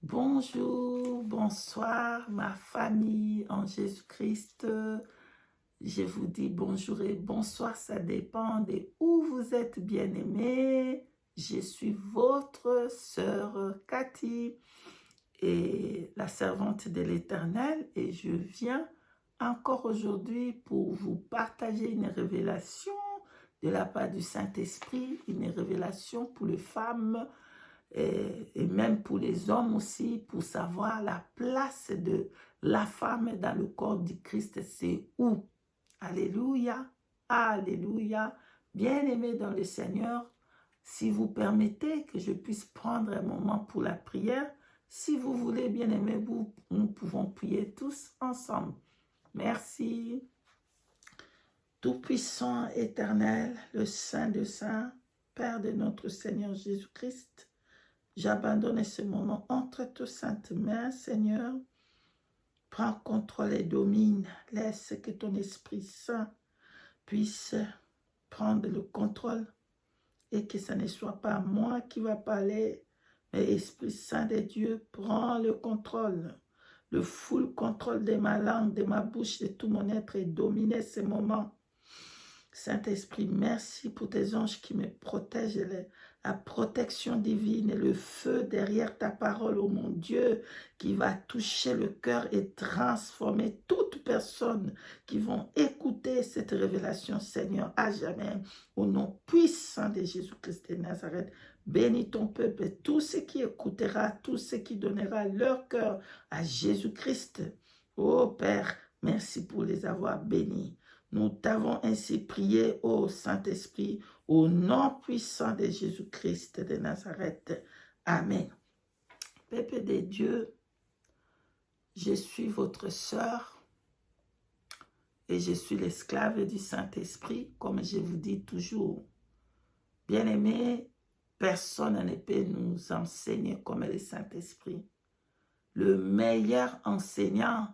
Bonjour, bonsoir, ma famille en Jésus-Christ. Je vous dis bonjour et bonsoir, ça dépend de où vous êtes bien-aimés. Je suis votre sœur Cathy et la servante de l'Éternel et je viens encore aujourd'hui pour vous partager une révélation de la part du Saint-Esprit, une révélation pour les femmes et même pour les hommes aussi, pour savoir la place de la femme dans le corps du Christ, c'est où? Alléluia, alléluia. Bien-aimés dans le Seigneur, si vous permettez que je puisse prendre un moment pour la prière, si vous voulez, bien-aimés, nous pouvons prier tous ensemble. Merci. Tout-puissant, éternel, le Saint de Saints, Père de notre Seigneur Jésus-Christ, j'abandonne ce moment entre tes saintes mains, Seigneur. Prends contrôle et domine. Laisse que ton Esprit Saint puisse prendre le contrôle et que ce ne soit pas moi qui va parler, mais Esprit Saint de Dieu, prends le contrôle. Le full contrôle de ma langue, de ma bouche, de tout mon être et dominer ce moment. Saint-Esprit, merci pour tes anges qui me protègent, la protection divine et le feu derrière ta parole, oh mon Dieu, qui va toucher le cœur et transformer toute personne qui vont écouter cette révélation, Seigneur, à jamais. Au nom puissant de Jésus-Christ de Nazareth, bénis ton peuple et tout ce qui écoutera, tout ce qui donnera leur cœur à Jésus-Christ. Oh Père, merci pour les avoir bénis. Nous t'avons ainsi prié, ô Saint-Esprit, au nom puissant de Jésus-Christ de Nazareth. Amen. Peuple de Dieu, je suis votre sœur et je suis l'esclave du Saint-Esprit, comme je vous dis toujours. Bien-aimés, personne ne peut nous enseigner comme le Saint-Esprit. Le meilleur enseignant,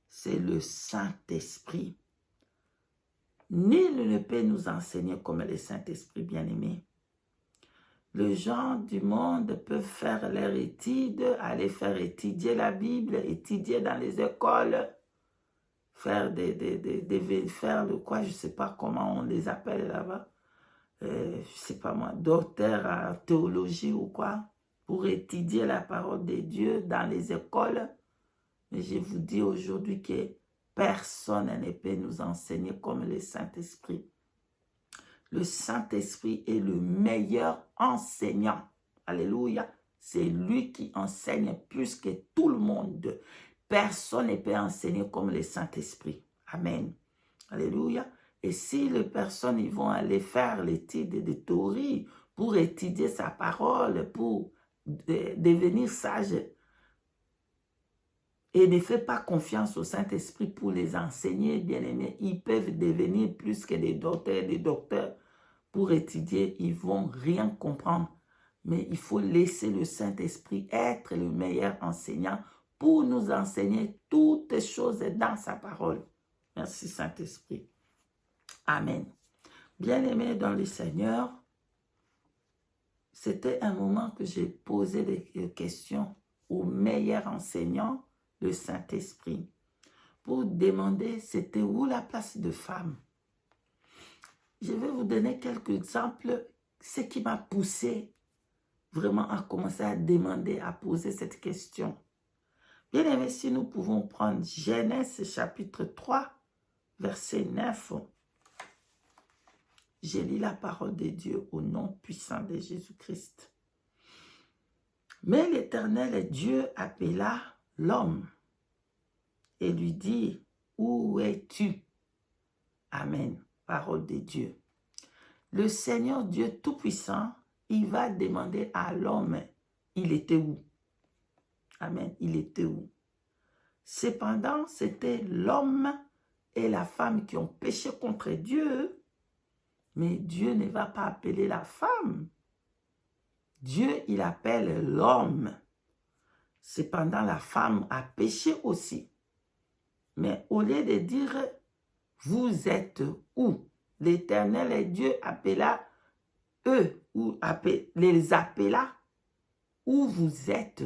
c'est le Saint-Esprit. Nul ne peut nous enseigner comme le Saint-Esprit bien-aimé. Les gens du monde peuvent faire leur étude, aller faire étudier la Bible, étudier dans les écoles, faire faire le quoi, je ne sais pas comment on les appelle là-bas, je ne sais pas moi, docteur en théologie ou quoi, pour étudier la parole de Dieu dans les écoles. Mais je vous dis aujourd'hui que personne ne peut nous enseigner comme le Saint-Esprit. Le Saint-Esprit est le meilleur enseignant. Alléluia. C'est lui qui enseigne plus que tout le monde. Personne ne peut enseigner comme le Saint-Esprit. Amen. Alléluia. Et si les personnes ils vont aller faire l'étude de théorie pour étudier sa parole, pour devenir sage, et ne fait pas confiance au Saint-Esprit pour les enseigner, bien-aimés, ils peuvent devenir plus que des docteurs pour étudier, ils ne vont rien comprendre. Mais il faut laisser le Saint-Esprit être le meilleur enseignant pour nous enseigner toutes les choses dans sa parole. Merci Saint-Esprit. Amen. Bien-aimés dans le Seigneur, c'était un moment que j'ai posé des questions au meilleur enseignant, le Saint-Esprit, pour demander c'était où la place de femme. Je vais vous donner quelques exemples, ce qui m'a poussé vraiment à commencer à demander, à poser cette question. Bien aimé, si nous pouvons prendre Genèse chapitre 3, verset 9. J'ai lu la parole de Dieu au nom puissant de Jésus-Christ. Mais l'Éternel Dieu appela l'homme et lui dit, où es-tu? Amen. Parole de Dieu. Le Seigneur Dieu Tout-Puissant, il va demander à l'homme, il était où? Amen. Il était où? Cependant, c'était l'homme et la femme qui ont péché contre Dieu. Mais Dieu ne va pas appeler la femme. Dieu, il appelle l'homme. Cependant, la femme a péché aussi. Mais au lieu de dire, vous êtes où? L'Éternel et Dieu appela eux, ou les appela où vous êtes.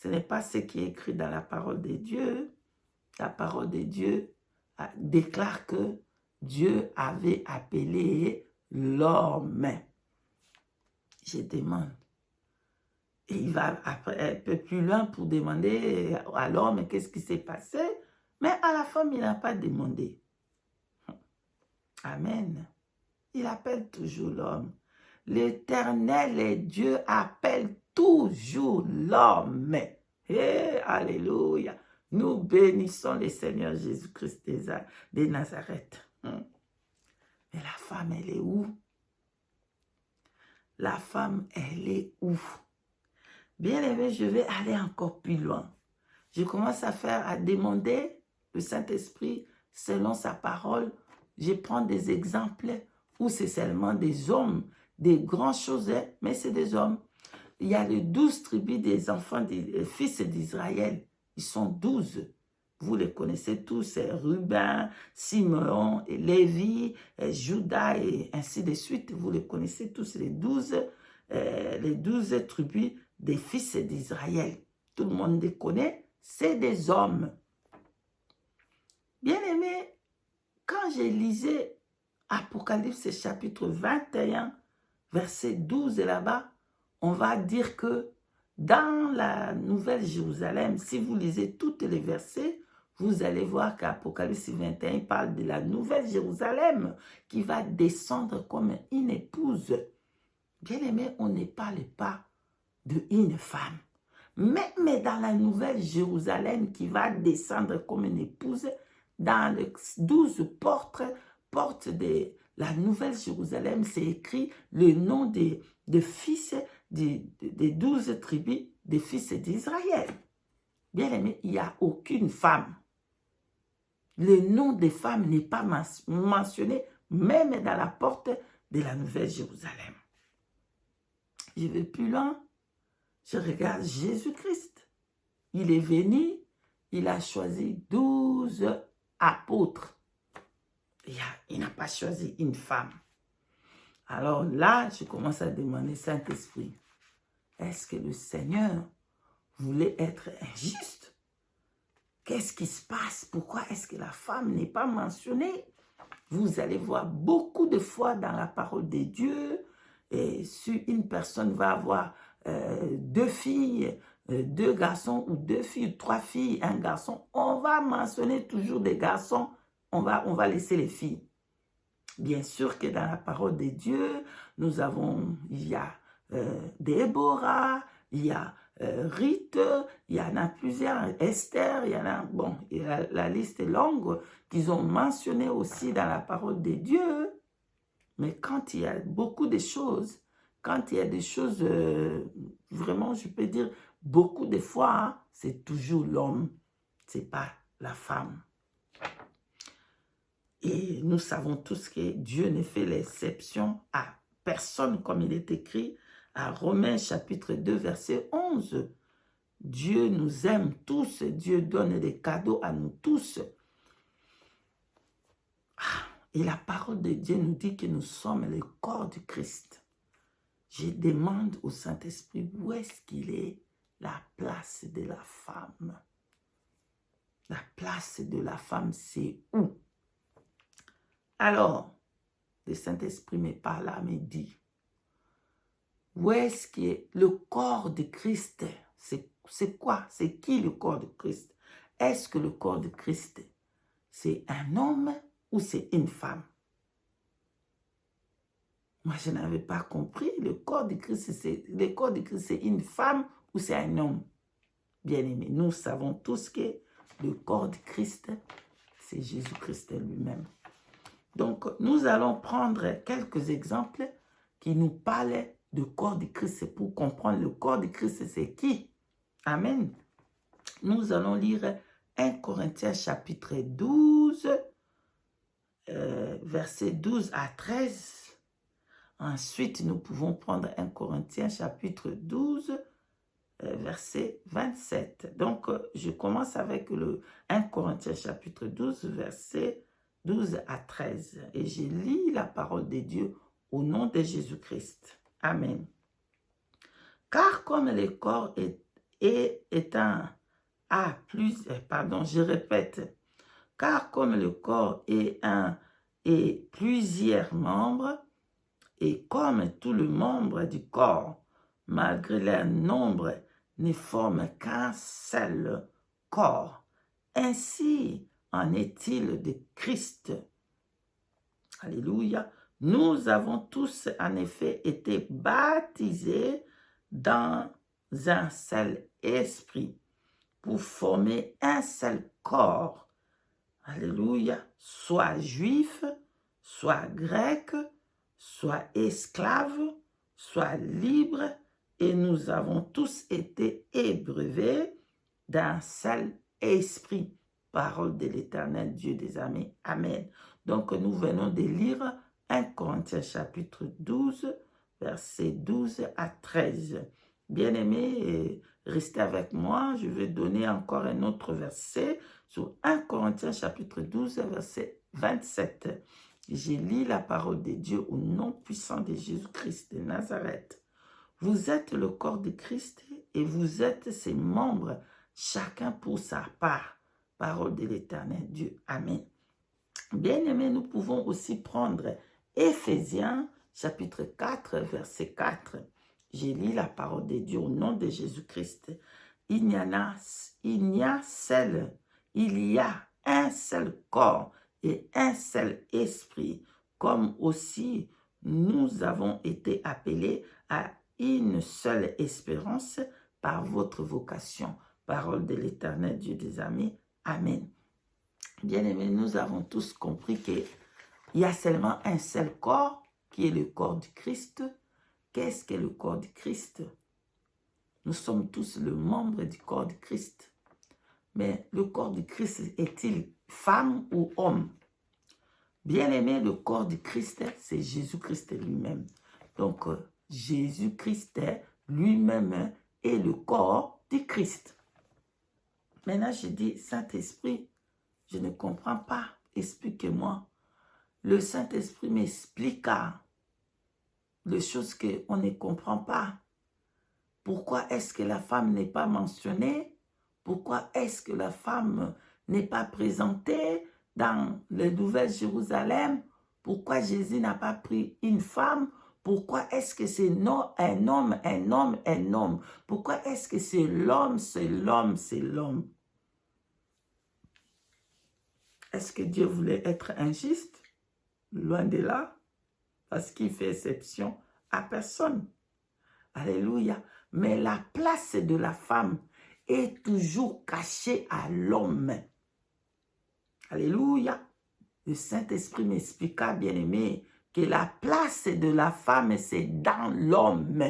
Ce n'est pas ce qui est écrit dans la parole de Dieu. La parole de Dieu déclare que Dieu avait appelé l'homme. Je demande. Et il va après un peu plus loin pour demander à l'homme qu'est-ce qui s'est passé. Mais à la femme, il n'a pas demandé. Amen. Il appelle toujours l'homme. L'Éternel Dieu appelle toujours l'homme. Alléluia. Nous bénissons le Seigneur Jésus-Christ de Nazareth. Mais la femme, elle est où? La femme, elle est où? Bien aimé, je vais aller encore plus loin. Je commence à demander le Saint-Esprit selon sa parole. Je prends des exemples où c'est seulement des hommes, des grandes choses, mais c'est des hommes. Il y a les 12 tribus des enfants, des fils d'Israël. Ils sont 12. Vous les connaissez tous, c'est Ruben, Simeon, et Lévi, et Judas, et ainsi de suite. Vous les connaissez tous, les 12 tribus des fils d'Israël. Tout le monde les connaît, c'est des hommes. Bien aimé, quand j'ai lisé Apocalypse chapitre 21, verset 12 là-bas, on va dire que dans la Nouvelle Jérusalem, si vous lisez tous les versets, vous allez voir qu'Apocalypse 21 parle de la Nouvelle Jérusalem qui va descendre comme une épouse. Bien aimé, on ne parle pas d'une femme. Mais dans la Nouvelle Jérusalem qui va descendre comme une épouse, dans les 12 portes de la Nouvelle Jérusalem, c'est écrit le nom des fils des 12 tribus des fils d'Israël. Bien aimé, il n'y a aucune femme. Le nom des femmes n'est pas mentionné, même dans la porte de la Nouvelle Jérusalem. Je vais plus loin. Je regarde Jésus-Christ. Il est venu, il a choisi 12 apôtres. Il n'a pas choisi une femme. Alors là, je commence à demander, Saint-Esprit, est-ce que le Seigneur voulait être injuste? Qu'est-ce qui se passe? Pourquoi est-ce que la femme n'est pas mentionnée? Vous allez voir beaucoup de fois dans la parole de Dieu, et si une personne va avoir 2 filles, 2 garçons, ou 2 filles, 3 filles, un garçon, on va mentionner toujours des garçons, on va laisser les filles. Bien sûr que dans la parole de Dieu, il y a Déborah, il y a Ruth, il y en a plusieurs, Esther, il y en a, bon, la liste est longue, qu'ils ont mentionné aussi dans la parole de Dieu. Mais quand il y a beaucoup de choses, quand il y a des choses, vraiment, je peux dire, beaucoup de fois, hein, c'est toujours l'homme, c'est pas la femme. Et nous savons tous que Dieu ne fait l'exception à personne, comme il est écrit à Romains chapitre 2, verset 11. Dieu nous aime tous, Dieu donne des cadeaux à nous tous. Et la parole de Dieu nous dit que nous sommes le corps du Christ. Je demande au Saint-Esprit où est-ce qu'il est la place de la femme. La place de la femme, c'est où? Alors, le Saint-Esprit me parle là, me dit, où est-ce que le corps de Christ, c'est quoi? C'est qui le corps de Christ? Est-ce que le corps de Christ, c'est un homme ou c'est une femme? Moi, je n'avais pas compris. Le corps de Christ, c'est une femme ou c'est un homme? Bien aimé, nous savons tous que le corps de Christ, c'est Jésus-Christ lui-même. Donc, nous allons prendre quelques exemples qui nous parlent du corps de Christ pour comprendre le corps de Christ, c'est qui? Amen. Nous allons lire 1 Corinthiens chapitre 12, versets 12 à 13. Ensuite, nous pouvons prendre 1 Corinthiens chapitre 12, verset 27. Donc, je commence avec le 1 Corinthiens chapitre 12, verset 12 à 13. Et je lis la parole de Dieu au nom de Jésus-Christ. Amen. Car comme le corps je répète, car comme le corps est un et plusieurs membres, et comme tout le membre du corps, malgré leur nombre, ne forme qu'un seul corps, ainsi en est-il de Christ. Alléluia. Nous avons tous en effet été baptisés dans un seul esprit pour former un seul corps. Alléluia. Soit juif, soit grec, soit esclave, soit libre, et nous avons tous été ébreuvés d'un seul esprit. Parole de l'Éternel, Dieu des armées. Amen. Donc, nous venons de lire 1 Corinthiens chapitre 12, versets 12 à 13. Bien-aimés, restez avec moi. Je vais donner encore un autre verset sur 1 Corinthiens chapitre 12, verset 27. J'ai lu la parole de Dieu au nom puissant de Jésus-Christ de Nazareth. Vous êtes le corps de Christ et vous êtes ses membres, chacun pour sa part. Parole de l'Éternel Dieu. Amen. Bien-aimés, nous pouvons aussi prendre Éphésiens chapitre 4, verset 4. J'ai lu la parole de Dieu au nom de Jésus-Christ. Il y a un seul corps et un seul esprit, comme aussi nous avons été appelés à une seule espérance par votre vocation. Parole de l'Éternel Dieu des armées. Amen. Bien-aimés, nous avons tous compris qu'il y a seulement un seul corps qui est le corps du Christ. Qu'est-ce qu'est le corps du Christ? Nous sommes tous le membre du corps du Christ. Mais le corps du Christ est-il femme ou homme? Bien-aimé, le corps du Christ, c'est Jésus-Christ lui-même. Donc, Jésus-Christ lui-même est le corps du Christ. Maintenant, je dis, Saint-Esprit, je ne comprends pas. Expliquez-moi. Le Saint-Esprit m'explique les choses qu'on ne comprend pas. Pourquoi est-ce que la femme n'est pas mentionnée? Pourquoi est-ce que la femme n'est pas présentée dans le Nouvelle Jérusalem? Pourquoi Jésus n'a pas pris une femme? Pourquoi est-ce que c'est un homme? Pourquoi est-ce que c'est l'homme? Est-ce que Dieu voulait être injuste? Loin de là, parce qu'il fait exception à personne. Alléluia. Mais la place de la femme est toujours cachée à l'homme. Alléluia. Le Saint-Esprit m'expliqua, bien-aimé, que la place de la femme, c'est dans l'homme.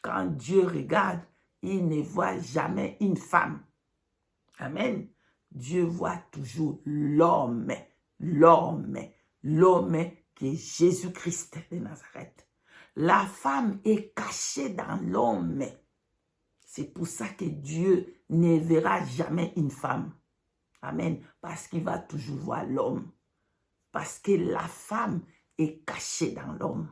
Quand Dieu regarde, il ne voit jamais une femme. Amen. Dieu voit toujours l'homme qui est Jésus-Christ de Nazareth. La femme est cachée dans l'homme. C'est pour ça que Dieu ne verra jamais une femme. Amen. Parce qu'il va toujours voir l'homme. Parce que la femme est cachée dans l'homme.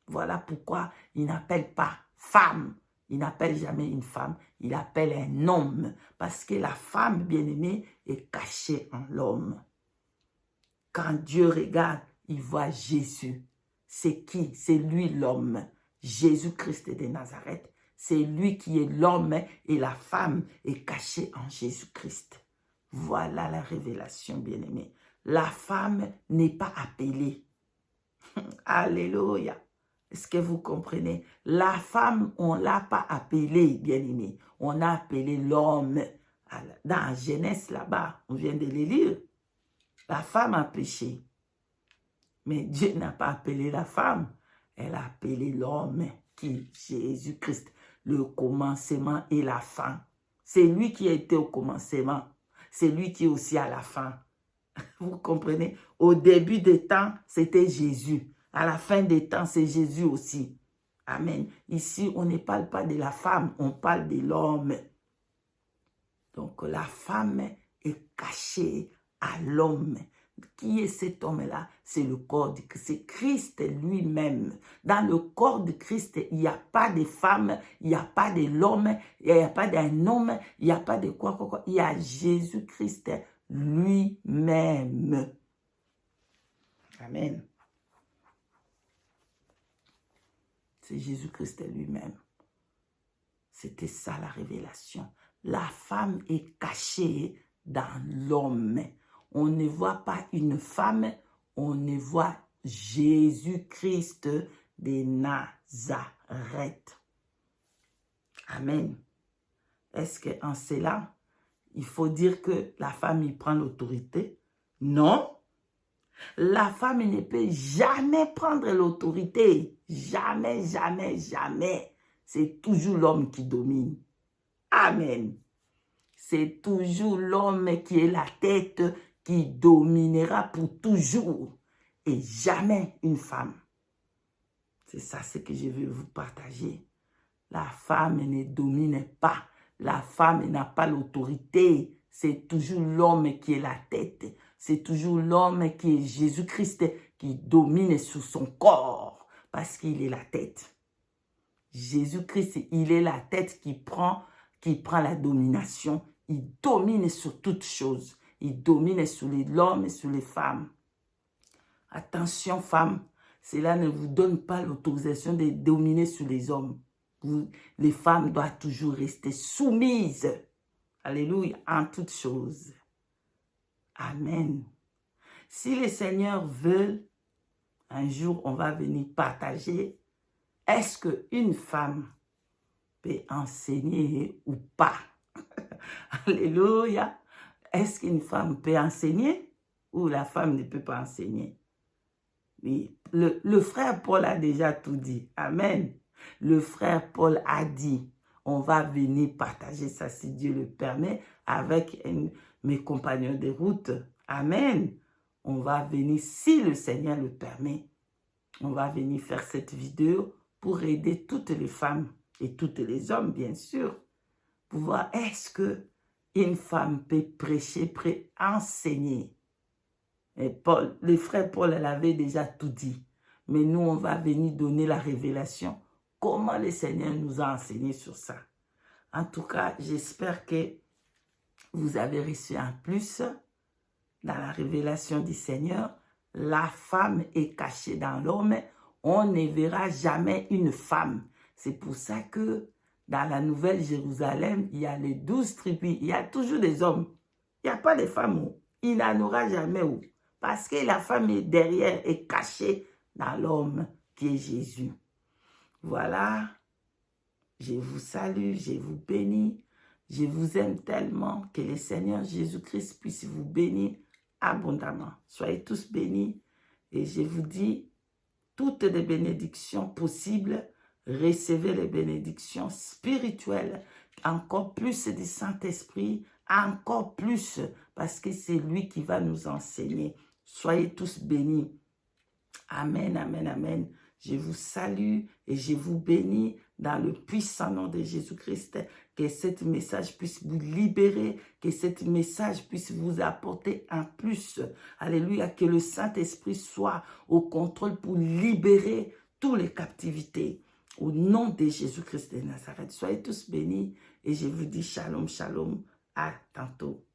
Voilà pourquoi il n'appelle pas femme. Il n'appelle jamais une femme. Il appelle un homme. Parce que la femme bien-aimée est cachée en l'homme. Quand Dieu regarde, il voit Jésus. C'est qui? C'est lui l'homme. Jésus-Christ de Nazareth. C'est lui qui est l'homme et la femme est cachée en Jésus-Christ. Voilà la révélation, bien-aimée. La femme n'est pas appelée. Alléluia. Est-ce que vous comprenez? La femme, on ne l'a pas appelée, bien-aimée. On a appelé l'homme. Dans Genèse, là-bas, on vient de le lire. La femme a péché. Mais Dieu n'a pas appelé la femme. Elle a appelé l'homme, qui est Jésus-Christ. Le commencement et la fin. C'est lui qui a été au commencement. C'est lui qui est aussi à la fin. Vous comprenez? Au début des temps, c'était Jésus. À la fin des temps, c'est Jésus aussi. Amen. Ici, on ne parle pas de la femme, on parle de l'homme. Donc, la femme est cachée à l'homme. Qui est cet homme-là? C'est le corps de Christ, c'est Christ lui-même. Dans le corps de Christ, il n'y a pas de femme, il n'y a pas de l'homme, il n'y a pas d'un homme, il n'y a pas de quoi. Il y a Jésus-Christ lui-même. Amen. C'est Jésus-Christ lui-même. C'était ça la révélation. La femme est cachée dans l'homme. On ne voit pas une femme, on ne voit Jésus-Christ de Nazareth. Amen. Est-ce qu'en cela, il faut dire que la femme y prend l'autorité? Non. La femme ne peut jamais prendre l'autorité. Jamais, jamais, jamais. C'est toujours l'homme qui domine. Amen. C'est toujours l'homme qui est la tête qui dominera pour toujours. Et jamais une femme. C'est ça ce que je veux vous partager. La femme ne domine pas. La femme n'a pas l'autorité. C'est toujours l'homme qui est la tête. C'est toujours l'homme qui est Jésus-Christ qui domine sur son corps parce qu'il est la tête. Jésus-Christ, il est la tête qui prend la domination. Il domine sur toutes choses. Il domine sur l'homme et sur les femmes. Attention, femmes, cela ne vous donne pas l'autorisation de dominer sur les hommes. Les femmes doivent toujours rester soumises. Alléluia, en toutes choses. Amen. Si les seigneurs veulent, un jour on va venir partager, est-ce qu'une femme peut enseigner ou pas? Alléluia. Est-ce qu'une femme peut enseigner ou la femme ne peut pas enseigner? Oui, le frère Paul a déjà tout dit. Amen. Le frère Paul a dit, on va venir partager ça si Dieu le permet avec mes compagnons de route. Amen. On va venir, si le Seigneur le permet, on va venir faire cette vidéo pour aider toutes les femmes et tous les hommes, bien sûr, pour voir est-ce qu'une femme peut prêcher, peut enseigner. Et Paul, le frère Paul, elle avait déjà tout dit. Mais nous, on va venir donner la révélation. Comment le Seigneur nous a enseigné sur ça. En tout cas, j'espère que vous avez reçu un plus dans la révélation du Seigneur. La femme est cachée dans l'homme. On ne verra jamais une femme. C'est pour ça que dans la Nouvelle Jérusalem, il y a les 12 tribus. Il y a toujours des hommes. Il n'y a pas de femmes. Il n'en aura jamais. Parce que la femme est derrière, est cachée dans l'homme qui est Jésus. Voilà. Je vous salue, je vous bénis. Je vous aime tellement que le Seigneur Jésus-Christ puisse vous bénir abondamment. Soyez tous bénis. Et je vous dis, toutes les bénédictions possibles, recevez les bénédictions spirituelles, encore plus du Saint-Esprit, encore plus, parce que c'est lui qui va nous enseigner. Soyez tous bénis. Amen, amen, amen. Je vous salue et je vous bénis dans le puissant nom de Jésus-Christ. Que ce message puisse vous libérer, que ce message puisse vous apporter un plus. Alléluia, que le Saint-Esprit soit au contrôle pour libérer toutes les captivités. Au nom de Jésus-Christ de Nazareth, soyez tous bénis et je vous dis shalom, shalom, à tantôt.